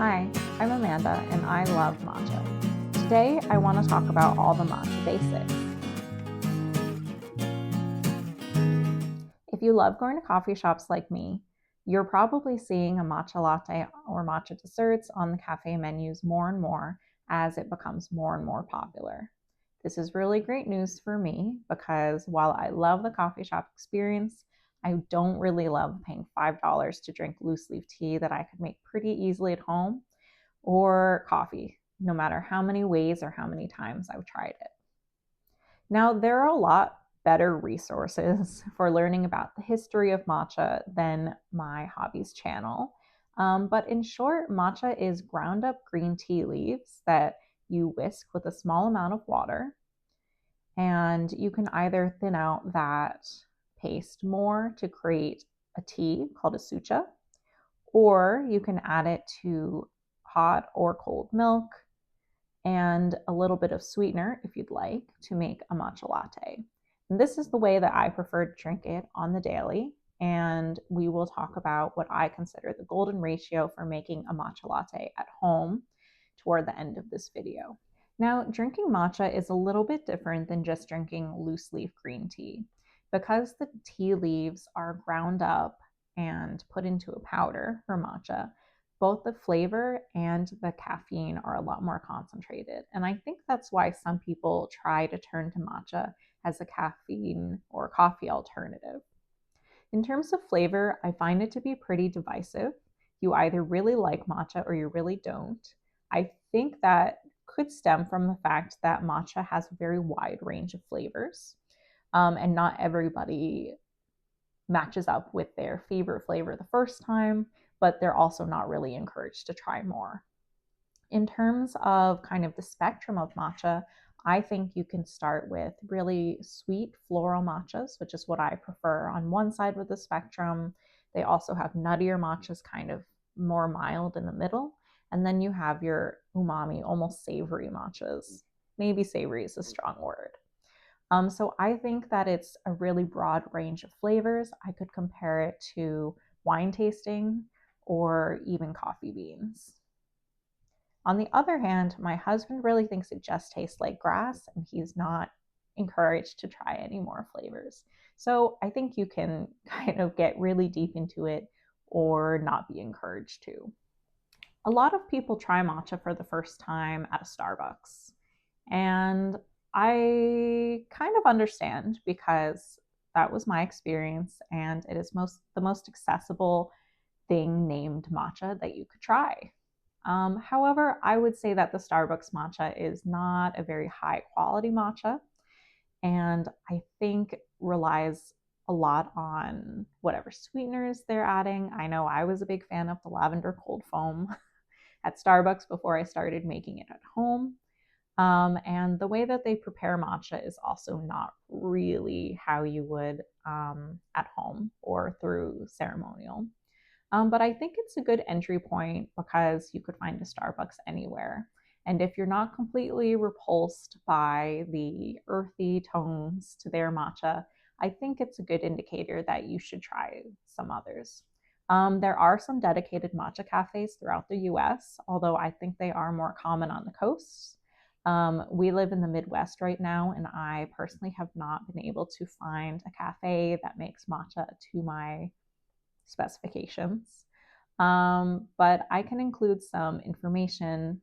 Hi, I'm Amanda and I love matcha. Today I want to talk about all the matcha basics. If you love going to coffee shops like me, you're probably seeing a matcha latte or matcha desserts on the cafe menus more and more as it becomes more and more popular. This is really great news for me because while I love the coffee shop experience, I don't really love paying $5 to drink loose leaf tea that I could make pretty easily at home or coffee, no matter how many ways or how many times I've tried it. Now, there are a lot better resources for learning about the history of matcha than my hobbies channel. But in short, matcha is ground up green tea leaves that you whisk with a small amount of water. And you can either thin out that paste more to create a tea called a sucha, or you can add it to hot or cold milk and a little bit of sweetener if you'd like to make a matcha latte. And this is the way that I prefer to drink it on the daily. And we will talk about what I consider the golden ratio for making a matcha latte at home toward the end of this video. Now, drinking matcha is a little bit different than just drinking loose leaf green tea. Because the tea leaves are ground up and put into a powder for matcha, both the flavor and the caffeine are a lot more concentrated. And I think that's why some people try to turn to matcha as a caffeine or coffee alternative. In terms of flavor, I find it to be pretty divisive. You either really like matcha or you really don't. I think that could stem from the fact that matcha has a very wide range of flavors, and not everybody matches up with their favorite flavor the first time, but they're also not really encouraged to try more. In terms of kind of the spectrum of matcha, I think you can start with really sweet floral matchas, which is what I prefer on one side of the spectrum. They also have nuttier matchas, kind of more mild in the middle. And then you have your umami, almost savory matchas. Maybe savory is a strong word. So I think that it's a really broad range of flavors. I could compare it to wine tasting or even coffee beans. On the other hand, my husband really thinks it just tastes like grass and he's not encouraged to try any more flavors. So I think you can kind of get really deep into it or not be encouraged to. A lot of people try matcha for the first time at a Starbucks. And I kind of understand because that was my experience and it is the most accessible thing named matcha that you could try. However, I would say that the Starbucks matcha is not a very high quality matcha, and I think relies a lot on whatever sweeteners they're adding. I know I was a big fan of the lavender cold foam at Starbucks before I started making it at home. And the way that they prepare matcha is also not really how you would at home or through ceremonial. But I think it's a good entry point because you could find a Starbucks anywhere. And if you're not completely repulsed by the earthy tones to their matcha, I think it's a good indicator that you should try some others. There are some dedicated matcha cafes throughout the US, although I think they are more common on the coasts. We live in the Midwest right now, and I personally have not been able to find a cafe that makes matcha to my specifications. But I can include some information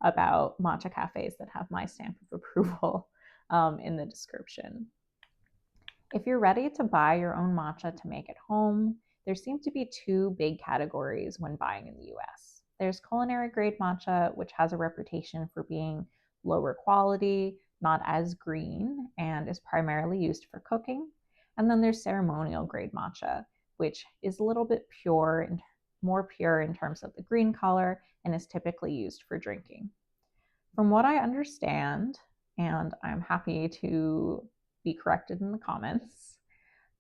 about matcha cafes that have my stamp of approval in the description. If you're ready to buy your own matcha to make at home, there seem to be two big categories when buying in the US. There's culinary grade matcha, which has a reputation for being lower quality, not as green, and is primarily used for cooking. And then there's ceremonial grade matcha, which is a little bit pure and more pure in terms of the green color and is typically used for drinking. From what I understand, and I'm happy to be corrected in the comments,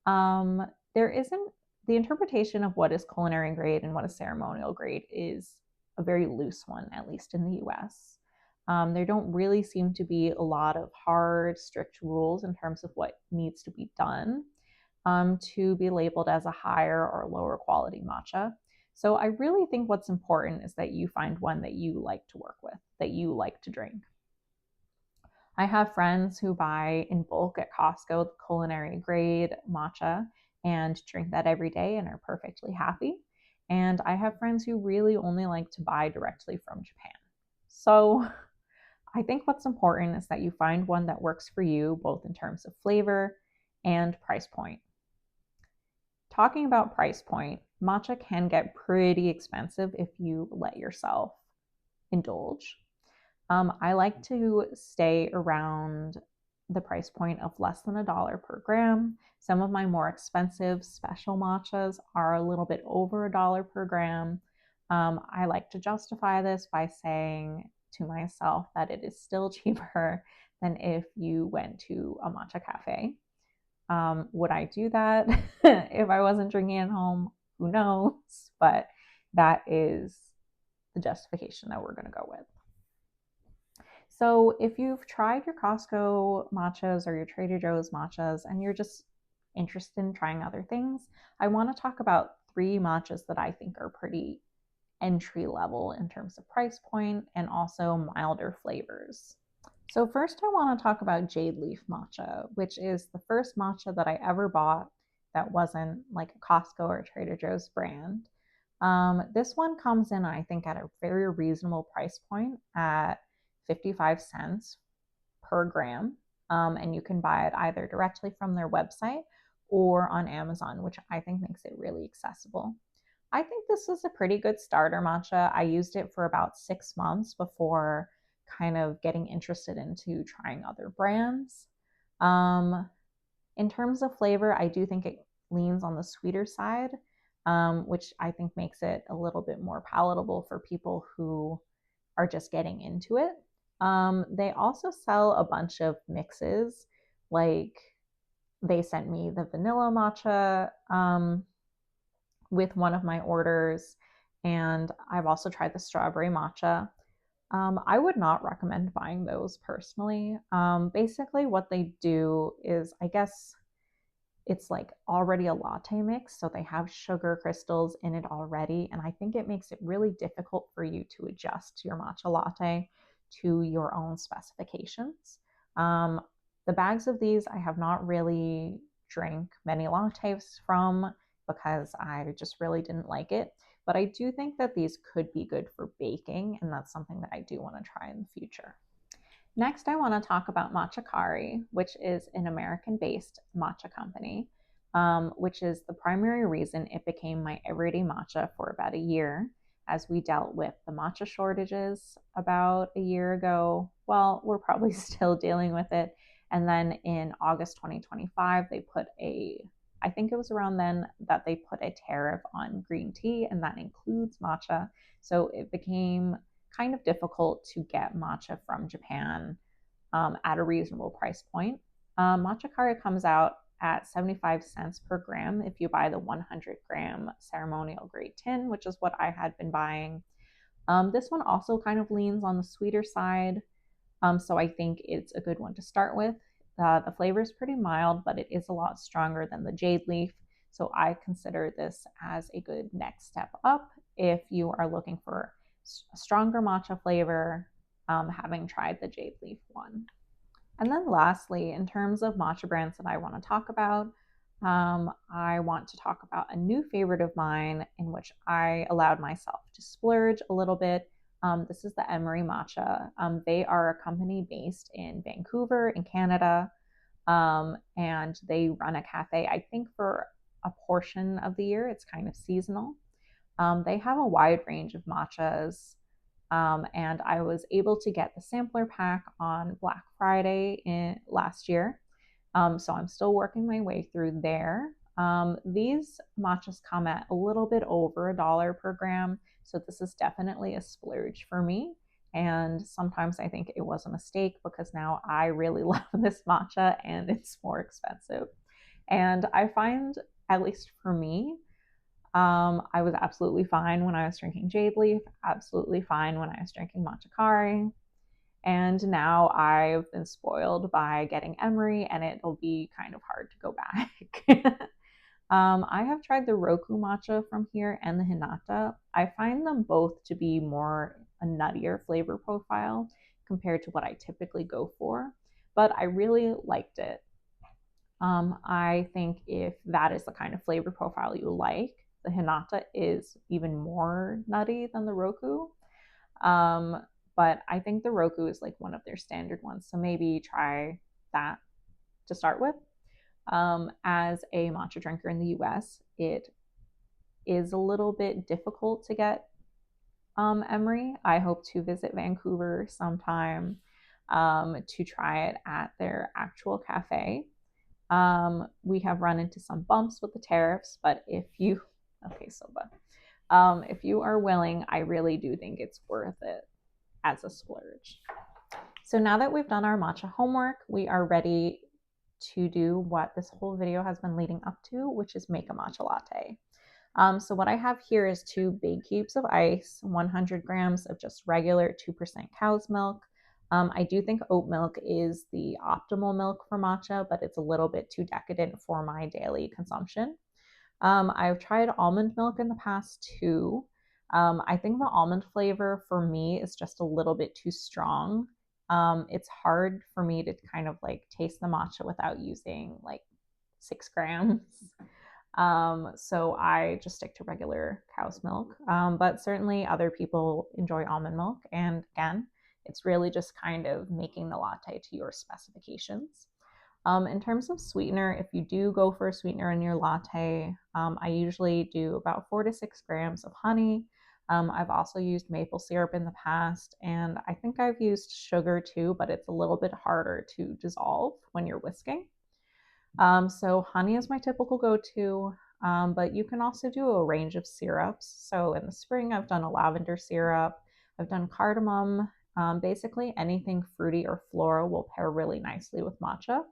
there isn't the interpretation of what is culinary grade and what is ceremonial grade is a very loose one, at least in the US. There don't really seem to be a lot of hard, strict rules in terms of what needs to be labeled as a higher or lower quality matcha. So I really think what's important is that you find one that you like to work with, that you like to drink. I have friends who buy in bulk at Costco the culinary grade matcha and drink that every day and are perfectly happy. And I have friends who really only like to buy directly from Japan. So I think what's important is that you find one that works for you, both in terms of flavor and price point. Talking about price point, matcha can get pretty expensive if you let yourself indulge. I like to stay around the price point of less than $1 per gram. Some of my more expensive special matchas are a little bit over $1 per gram. I like to justify this by saying to myself that it is still cheaper than if you went to a matcha cafe. Would I do that if I wasn't drinking at home? Who knows? But that is the justification that we're going to go with. So if you've tried your Costco matchas or your Trader Joe's matchas and you're just interested in trying other things, I want to talk about 3 matchas that I think are pretty entry level in terms of price point and also milder flavors. So first I want to talk about Jade Leaf Matcha, which is the first matcha that I ever bought that wasn't like a Costco or Trader Joe's brand. This one comes in, I think, at a very reasonable price point at 55 cents per gram. And you can buy it either directly from their website or on Amazon, which I think makes it really accessible. I think this is a pretty good starter matcha. I used it for about 6 months before kind of getting interested into trying other brands. In terms of flavor, I do think it leans on the sweeter side, which I think makes it a little bit more palatable for people who are just getting into it. They also sell a bunch of mixes, like they sent me the vanilla matcha with one of my orders, and I've also tried the strawberry matcha. I would not recommend buying those personally. Basically, what they do is, I guess it's like already a latte mix, so they have sugar crystals in it already, and I think it makes it really difficult for you to adjust your matcha latte to your own specifications. The bags of these I have not really drank many lattes from because I just really didn't like it. But I do think that these could be good for baking, and that's something that I do want to try in the future. Next, I want to talk about Matchakari, which is an American-based matcha company, which is the primary reason it became my everyday matcha for about a year, as we dealt with the matcha shortages about a year ago. Well, we're probably still dealing with it. And then in August 2025, I think it was around then that they put a tariff on green tea, and that includes matcha. So it became kind of difficult to get matcha from Japan at a reasonable price point. Matcha curry comes out at 75 cents per gram if you buy the 100-gram ceremonial grade tin, which is what I had been buying. This one also kind of leans on the sweeter side, so I think it's a good one to start with. The flavor is pretty mild, but it is a lot stronger than the jade leaf, so I consider this as a good next step up if you are looking for a stronger matcha flavor, having tried the jade leaf one. And then lastly, in terms of matcha brands that I want to talk about, I want to talk about a new favorite of mine in which I allowed myself to splurge a little bit. This is the Emery Matcha. They are a company based in Vancouver in Canada, and they run a cafe, I think, for a portion of the year. It's kind of seasonal. They have a wide range of matchas, and I was able to get the sampler pack on Black Friday last year. So I'm still working my way through there. These matchas come at a little bit over $1 per gram, so this is definitely a splurge for me. And sometimes I think it was a mistake because now I really love this matcha and it's more expensive. And I find, at least for me, I was absolutely fine when I was drinking Jade Leaf, absolutely fine when I was drinking Matchakari. And now I've been spoiled by getting Emery, and it'll be kind of hard to go back. I have tried the Roku matcha from here and the Hinata. I find them both to be more a nuttier flavor profile compared to what I typically go for, but I really liked it. I think if that is the kind of flavor profile you like, the Hinata is even more nutty than the Roku. Um, but I think the Roku is like one of their standard ones. So maybe try that to start with. As a matcha drinker in the US, it is a little bit difficult to get Emery. I hope to visit Vancouver sometime to try it at their actual cafe. We have run into some bumps with the tariffs, but okay, Soba, if you are willing, I really do think it's worth it as a splurge. So now that we've done our matcha homework, we are ready to do what this whole video has been leading up to, which is make a matcha latte. So what I have here is 2 big cubes of ice, 100 grams of just regular 2% cow's milk. I do think oat milk is the optimal milk for matcha, but it's a little bit too decadent for my daily consumption. I've tried almond milk in the past too. I think the almond flavor for me is just a little bit too strong. It's hard for me to kind of like taste the matcha without using like 6 grams. So I just stick to regular cow's milk. But certainly other people enjoy almond milk. And again, it's really just kind of making the latte to your specifications. In terms of sweetener, if you do go for a sweetener in your latte, I usually do about 4 to 6 grams of honey. I've also used maple syrup in the past, and I think I've used sugar too, but it's a little bit harder to dissolve when you're whisking. So honey is my typical go-to, but you can also do a range of syrups. So in the spring, I've done a lavender syrup. I've done cardamom. Basically anything fruity or floral will pair really nicely with matcha.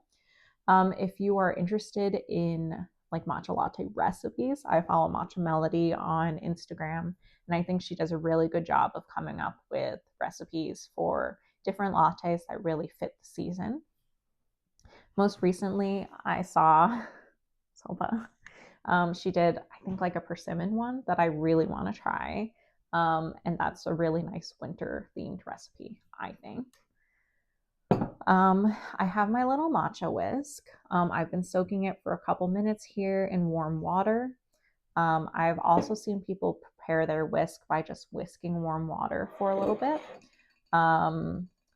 If you are interested in like matcha latte recipes, I follow Matcha Melody on Instagram, and I think she does a really good job of coming up with recipes for different lattes that really fit the season. Most recently, I saw Soba. She did, I think, like a persimmon one that I really want to try. And that's a really nice winter themed recipe, I think. I have my little matcha whisk. I've been soaking it for a couple minutes here in warm water. I've also seen people prepare their whisk by just whisking warm water for a little bit.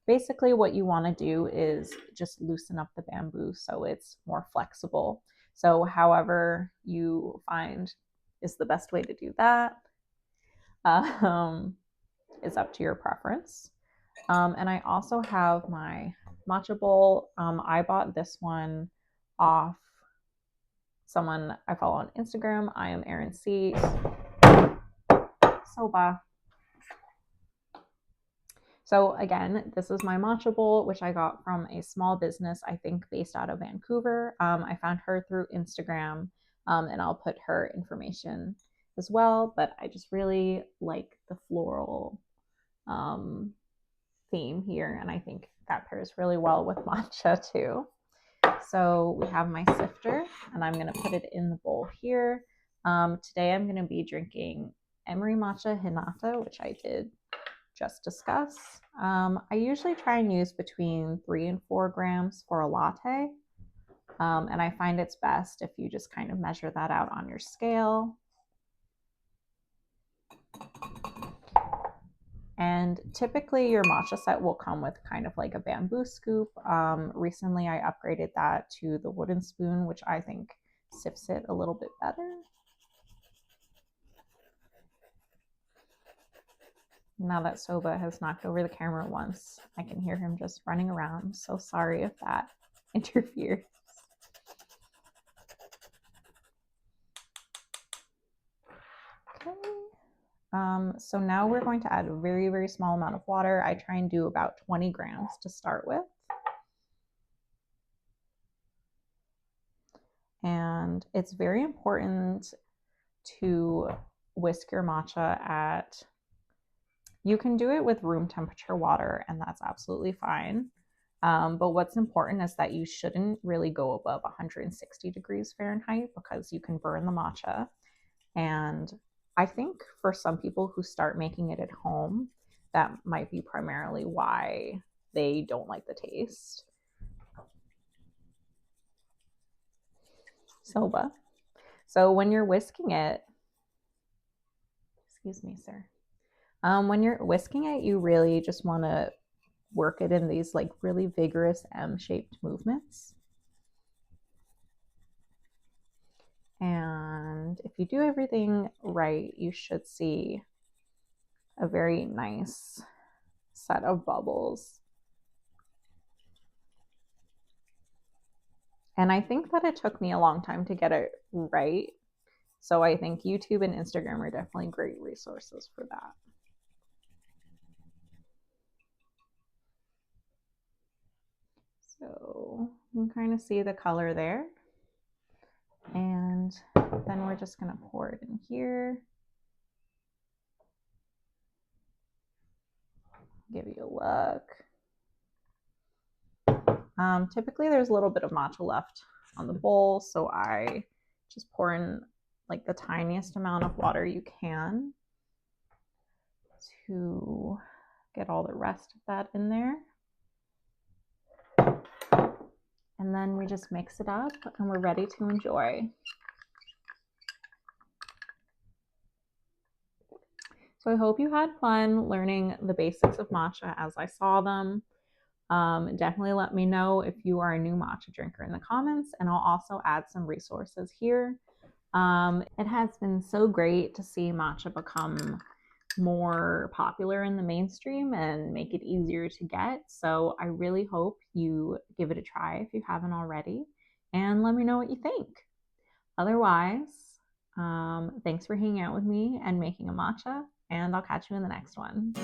Basically, what you want to do is just loosen up the bamboo so it's more flexible. So, however you find is the best way to do that is up to your preference. And I also have my matcha bowl. I bought this one off someone I follow on Instagram. I am Erin C. Soba. So again, this is my matcha bowl, which I got from a small business, I think based out of Vancouver. I found her through Instagram, and I'll put her information as well. But I just really like the floral theme here, and I think that pairs really well with matcha too. So we have my sifter, and I'm going to put it in the bowl here. Today I'm going to be drinking Emery Matcha Hinata, which I did just discuss. I usually try and use between 3 and 4 grams for a latte. And I find it's best if you just kind of measure that out on your scale. And typically your matcha set will come with kind of like a bamboo scoop. Recently I upgraded that to the wooden spoon, which I think sifts it a little bit better. Now that Soba has knocked over the camera once, I can hear him just running around. I'm so sorry if that interferes. Okay. So now we're going to add a very, very small amount of water. I try and do about 20 grams to start with. And it's very important to whisk your matcha at, you can do it with room temperature water, and that's absolutely fine. But what's important is that you shouldn't really go above 160 degrees Fahrenheit because you can burn the matcha. And I think for some people who start making it at home, that might be primarily why they don't like the taste. Soba. So when you're whisking it, excuse me, sir. When you're whisking it, you really just want to work it in these like really vigorous M-shaped movements. And if you do everything right, you should see a very nice set of bubbles. And I think that it took me a long time to get it right. So I think YouTube and Instagram are definitely great resources for that. So you can kind of see the color there. And then we're just going to pour it in here. Give you a look. Typically there's a little bit of matcha left on the bowl, so I just pour in like the tiniest amount of water you can to get all the rest of that in there. And then we just mix it up and we're ready to enjoy. So I hope you had fun learning the basics of matcha as I saw them. Definitely let me know if you are a new matcha drinker in the comments, and I'll also add some resources here. It has been so great to see matcha become more popular in the mainstream and make it easier to get. So I really hope you give it a try if you haven't already, and let me know what you think. Otherwise, thanks for hanging out with me and making a matcha, and I'll catch you in the next one.